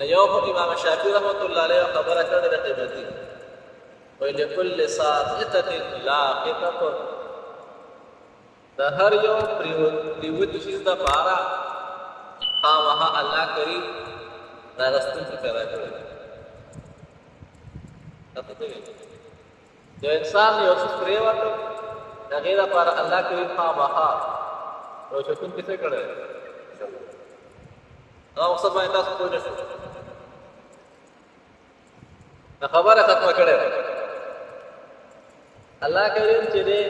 يوم الإمام الشافعي رحمة الله عليه خبر كذا لقيمتي ولكل ساقطة لاقطة ده هر يوم پریوت چیز دا پارا وہاں اللہ کری راستن کی پیدا کرے جو انسان نے اس پریوت غیر پارا اللہ کری وہاں روشتن کسے کرے مقصد باندې تاسو کوی نشو دا خبره ختمه کړې الله کریم چې دې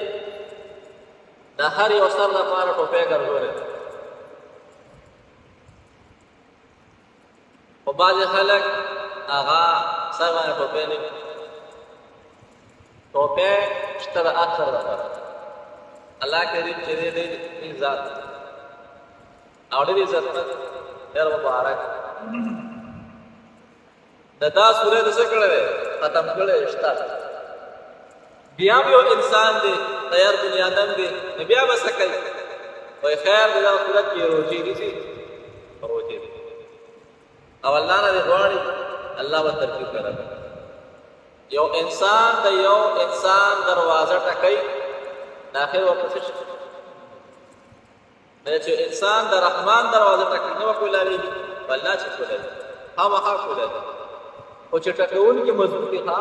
د هر یو سر لپاره ټوپې ګرځولې او بعض خلک هغه سر باندې ټوپې نه ټوپې شته د اثر لپاره الله کریم چې دې عزت او دې عزت ډېر مبارک دا سورې د څه کړې ختم کړې شته بیا یو انسان دی تیار بنی آدم دی بیا به څه کوي وای خیر دې دا صورت کې روزي دي سي روزي او الله نه غواړي الله به ترتیب کړي یو انسان د یو انسان دروازه ټکای داخل ورته شي چې انسان د رحمان دروازه ټکای نو کوئی لاري والله چې کوله ها کوله او چې ټکول کې مضبوطی ها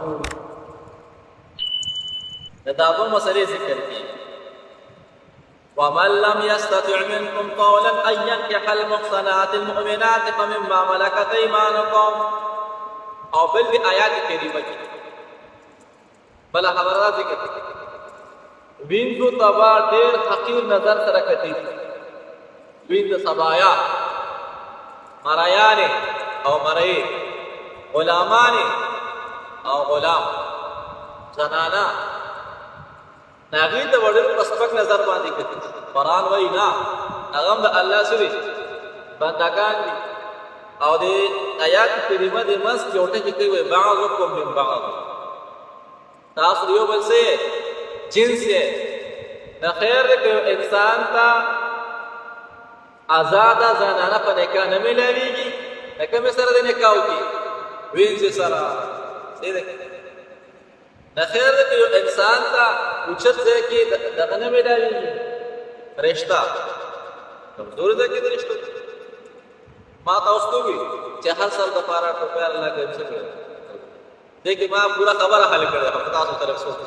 جوړ دا به مسلې ذکر کړي ومن لم يستطع منكم قولا ان ينكح المحصنات المؤمنات فمما ملكت ايمانكم او بل آیات کریمه کې بل خبره ذکر کړي وینځو تبا ډېر حقیر نظر سره کتي وینځ سبایا مرایانه او مرئی غلامانه او غلام زنانا ناغي ته وړل پسپک نظر باندې کتي قرآن وای نه هغه د الله سره بندگان دي او د آیات کریمه د مس چوټه کې کوي بعضکم من بعض تاسو یو بل سره جنس ہے نہ خیر کہ انسان کا آزاد زنانہ پر نکاح نہ ملے گی نکاح میں سر دینے کا ہوگی وین سے سرا نہ خیر کہ انسان کا اچھت سے کہ دغه نہ ملے گی رشتہ کمزور ہے کہ رشتہ ما تاسو بھی چې هر سر د پارا ټوپه الله کې څه دیکھیں ما پورا خبر حل کړه تاسو طرف سوچ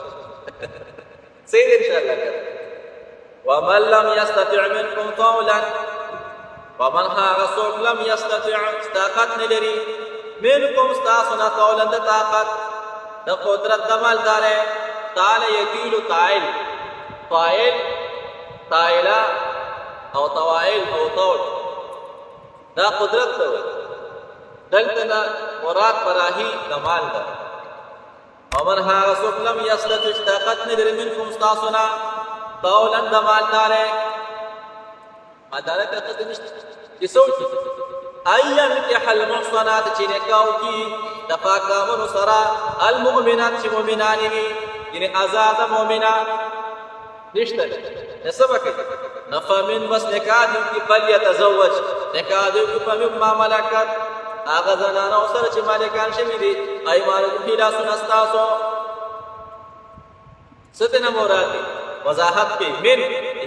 سيد إن شاء الله كده ومن لم يستطع منكم قولا ومن هاغسوك لم يستطع استاقت نلري منكم استاسنا قولا دا طاقت دا قدرت دمال داره تال يكيل تائل فائل تائلا او توائل او طول دا قدرت دوه دلتنا مراد براهي دمال داره ومن هاغ څوک لم یستطع طاقت نه لري منکم ستاسو نه طولا د مالدارۍ طاقت نشته چې څوک ان ينكح المحصنات چې نکاح وکړي د پاکدامنو سره المؤمنات چې مؤمنانې وي یعنې آزاده مؤمنات نشته نو څه به کوي نو فمن بس نکاح دې وکړي فلیتزوج نکاح دې وکړي فمما ملکت هغه زنانو سره چې مالکان شوي دي ایمانکم لاسونه ستاسو څه ترې نه مراد دي وضاحت کوي من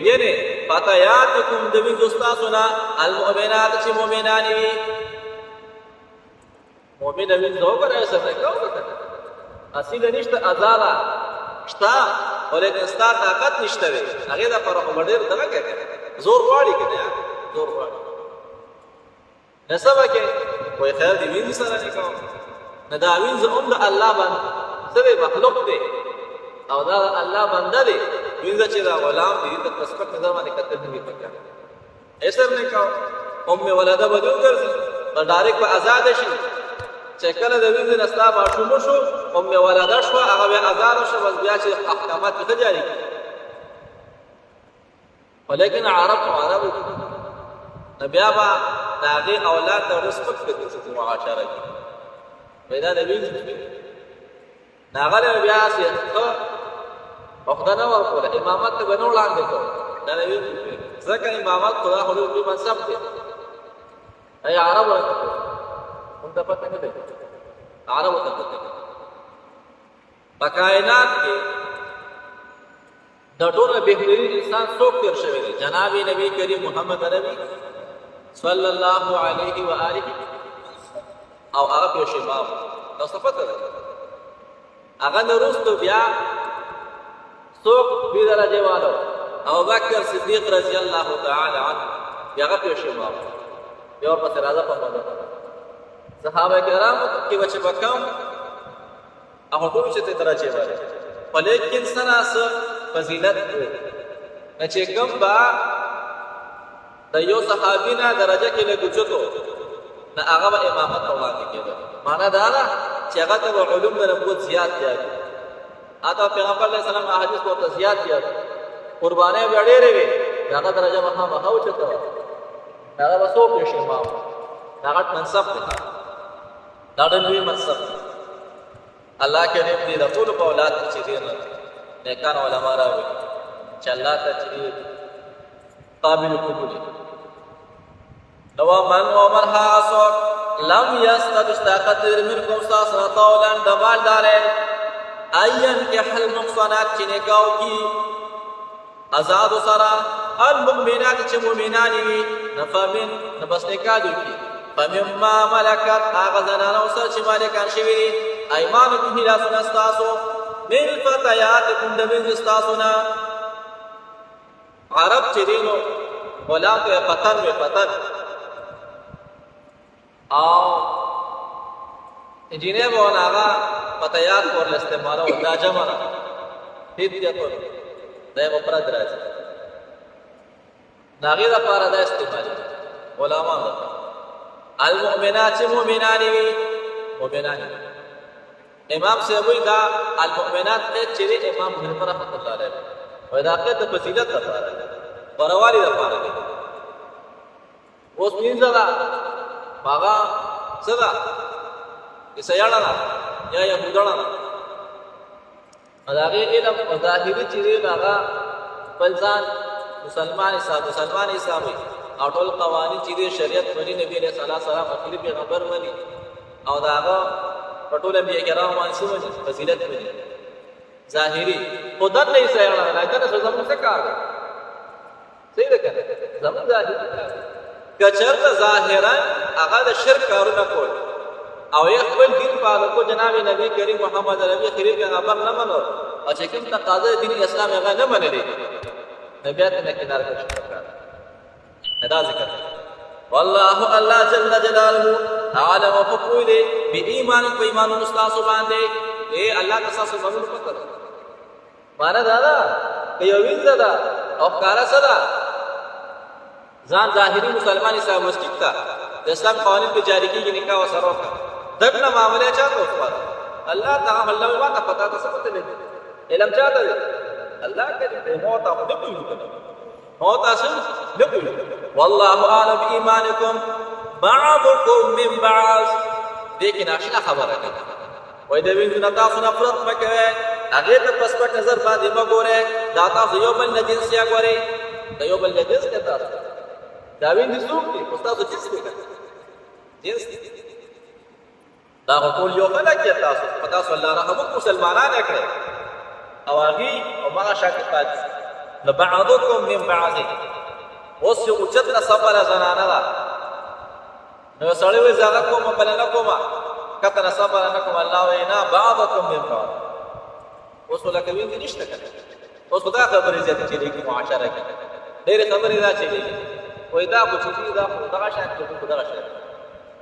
یعنې فتیاتکم د وینځو ستاسو نه المؤمنات چې مؤمنانې وي مؤمنه وینځه وګورئ څه نکاح وکړه اصیله نشته ازاله شته ولیکن ستا طاقت نشته دی هغې دپاره خو به ډېر دغه کوي زور غواړي که نه زور غواړي نو څه به کوې وایي خیر د وینځ سره نکاح نو دا وینځ هم د الله باندې څه دی مخلوق دی او دا الله بنده دی وینځه چې دا غلام دی د پسپک نظر باندې کتل نه وي پکار ایسر نکاح ام ولده به دې وګرځي نو ډایرکټ به آزاده شي چې کله د وینځ نه ستا ماشوم شو ام ولده شوه هغه بیا ازاده شوه بس بیا چې احکامات پکې جاري کړي ولیکن عربو نو بیا به د هغې اولاد ته رسپک کوي چې معاشره کړي وایي دا د وینځ نو هغه بیا هسې ښه عقده نه ورکوله امامت ته به نه وړاندې کړو دا د وینځ ځکه امامت خو دا خو لوی منصب دی ای عربو ته موږ ته پته نه دی عربو ته پته دی په کائنات کې د ټولو بهترین انسان څوک تېر شوی دی جناب نبی کریم محمد عربي صلی الله علیه و آله او هغه پیش امام تاسو پته ده هغه نه وروسته بیا څوک بې درجې والو ابوبکر صدیق رضی الله تعالی عنه بیا هغه پیش امام بیا ورپسې راځه په مدد صحابه کرامو کې به چې به کم هغه ټول چې ته درجې والي خو لیکن سره څه فضیلت و نه چې کوم به د یو صحابي نه درجه کې لږ اوچتو نه هغه به امامت ته وړاندې کېده معنا دا ده چې هغه ته به علوم د نبوت زیات دي هغه پیغمبر علیه السلام احادیث ورته زیات دي قربانۍ بیا ډېرې وې د هغه درجه به خامخا اوچته وه هغه به څوک پیش امام دا غټ منصب دی دا ډېر لوی منصب دی الله کریم دې د ټولو په اولاد کې چې دي نه نیکان علما راوړي چې الله ته چې قابل قبول نو من عمر حاسب لم يستطع طاقت منكم ساسا طولا دمال دارے اين کے حل نقصانات چې نکاو کی آزاد سرا المؤمنات چې مؤمنان وي نفمن نبس نکادو کی فمما ملکت هغه زنانو سره چې مالکان شوي دي ایمانکم لاسونه ستاسو من فتیاتکم د وینځو ستاسو نه عرب چې دی نو غلام ته پتن وي پتن او انجینیر به ونه هغه فتیات ورله استعمالول دا جمع ده هدیتون دا یې مفرد راځي د هغې دپاره دا استعمالېږي غلامان دپاره المؤمنات چې مؤمنانې وي مؤمنانې وي امام صاحب وایي دا المؤمنات قید چې دی امام حنیفه رحمة الله علیه وایي دا قید د فضیلت دپاره دی غوروالي دپاره دی اوس وینځه ده هغه څه ده عیسیانه ده یا یهودانه ده د هغې علم او ظاهري چې دی هغه خپل ځان مسلمان حسابوي او ټول قوانین چې دی شریعت مني نبي علیه السلام اخري پیغمبر مني او د هغه په ټول انبیا کرام باندې څه مني فضیلت مني ظاهري خو دننه عیسیانه ده دننه خو زموږ څه کار دی صحیح ده که نه زموږ ظاهري کار دی که چېرته ظاهرا هغه د شرک کارونه کول او یې خپل دین پالو کو جناب نبی کریم محمد عربي خرید پیغمبر نه منو او چې کوم تقاضا دین اسلام هغه نه منلې نبی ته نه کنار کړی دا ذکر والله الله جل جلاله عالم فقول بإيمان په ایمان مستاسو باندې اے الله تاسو باندې پکړ معنا دا دا یو وینځه دا او کارا صدا ځان ظاهري مسلمان حساب مسجد تا د اسلام قوانین په جاری کېږي نکاح وسره وکړه دغه معاملې چا ته وکړه الله تعالی الله ما ته پتا ته څه ته علم چاته دی الله کې موت او د کوي موت اصل د کوي والله اعلم بإيمانكم بعضكم من بعض لیکن اشنا خبره کوي وای د وینځ تاسو نفرت مکوي هغه ته پس پټ نظر باندې مګوره دا تاسو یو بل نه جنس یا ګوري دا یو بل نه جنس کې تاسو دا وینځ څوک دي تاسو جنس دی جنس دا ټول یو خلک کې تاسو پتا صلی الله رحمت مسلمانان کړي او هغه او ما شاکر پات لبعضكم من بعض اوس یو چتنا صبر زنانه دا نو سړی وي زړه کوم بل نه کوم کته صبر نه کوم الله وینا بعضكم من بعض اوس ولکه وینځ نشته کړي اوس خدا خبرې زیاتې چې لیکي معاشره کې ډېر خبرې را چي وای دا په چوټي دا خدا شان کې خدا شان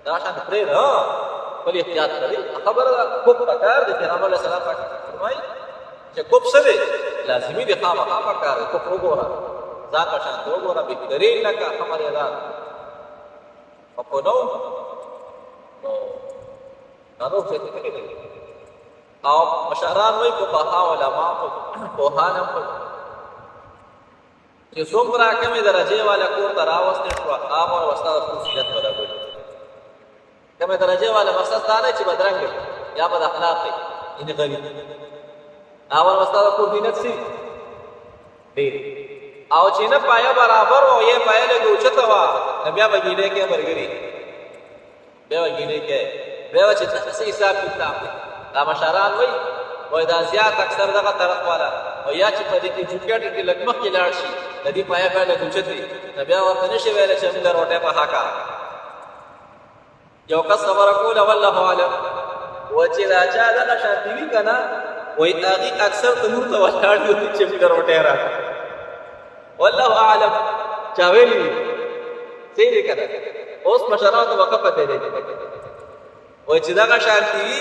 دا شان پرې نه بل احتیاط کوي خبره کو پکار دي پیغمبر علیه السلام فرمایي چې کوپ سره لازمي دي خامخا پکار کو وګوره ځان په شان وګوره بهترین لکه خبره ده په نو نو څه کوي او مشران وای په بها علماء په هانم چې څومره کمې درجه والا کور ته راوستل شو هغه ور وستا خصوصیت ولا کوي کمې درجه والا مقصد دا نه چې بدرنګ یا بد اخلاق دي ان غریب هغه ور وستا کور دینت سي ډېر او چې نه پایا برابر او یې پایا له اوچته وا بیا بګیډه کې برګری بیا بګیډه کې بیا چې تاسو حساب کتاب دا مشران وای دا زیات اکثر دغه طرف والا او یا چې په دې کې جوړګټ کې لګمخ کې لاړ شي د دې پایا په له اوچته بیا ورته نشي ویل چې موږ روټه په حقا یو کس خبره کوله والله اعلم و چې دا چا دغه شانتي وی کنه وای هغه اکثر ته نور ته ولاړ دي چې موږ روټه راکړه والله اعلم چا ویلي صحیح کړه اوس مشرات وقفه دی وای چې دغه شانتي وی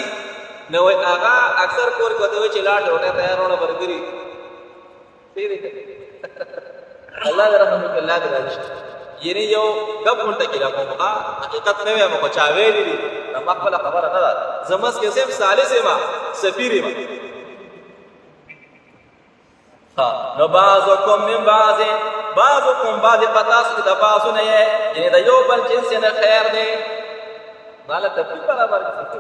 نو هغه اکثر کور کوته وی چې لاړ روټه تیارونه برګري صحیح کړه الله رحمت الله دې یعنی یو کب غونټه کې راکوم حقیقت نه وایم خو چا ویلي دي ما خپل خبره نه ده زمس کې سیم ثالثه ما سفیری ما ها نو بعضکم من بعضکم بعض پتاس کې د بعضو نه یعنی د یو بل جنس نه خیر دی مالا تبلیغ برابر کې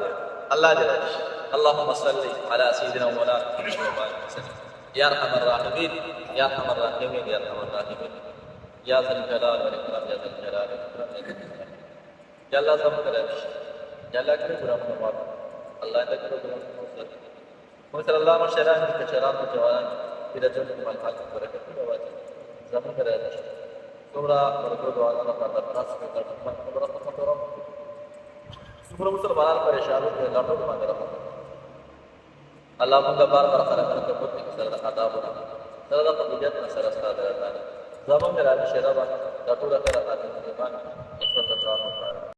الله دې اللهم صل على سيدنا مولانا محمد وسلم يا ارحم الراحمين يا ارحم الراحمين يا ارحم الراحمين یا ذل جلال والاکرام یا ذل جلال والاکرام یا الله سم کرے یا الله کرے برام نواز الله دې کرے برام نواز صلی الله علیه وسلم کے شراب جوان دې ته مال حق برکت واچ زمون کرے تمرا ورکو دعا الله تعالی پراس کے کرم خبر کرو سمرا مسلمان پریشان ہو اللہ کو مانگ رہا اللہ موږ بار بار سره کرتے په سره آداب سره د طبيعت سره سره زمان میرا شرابا دا ټول کړه تاسو باندې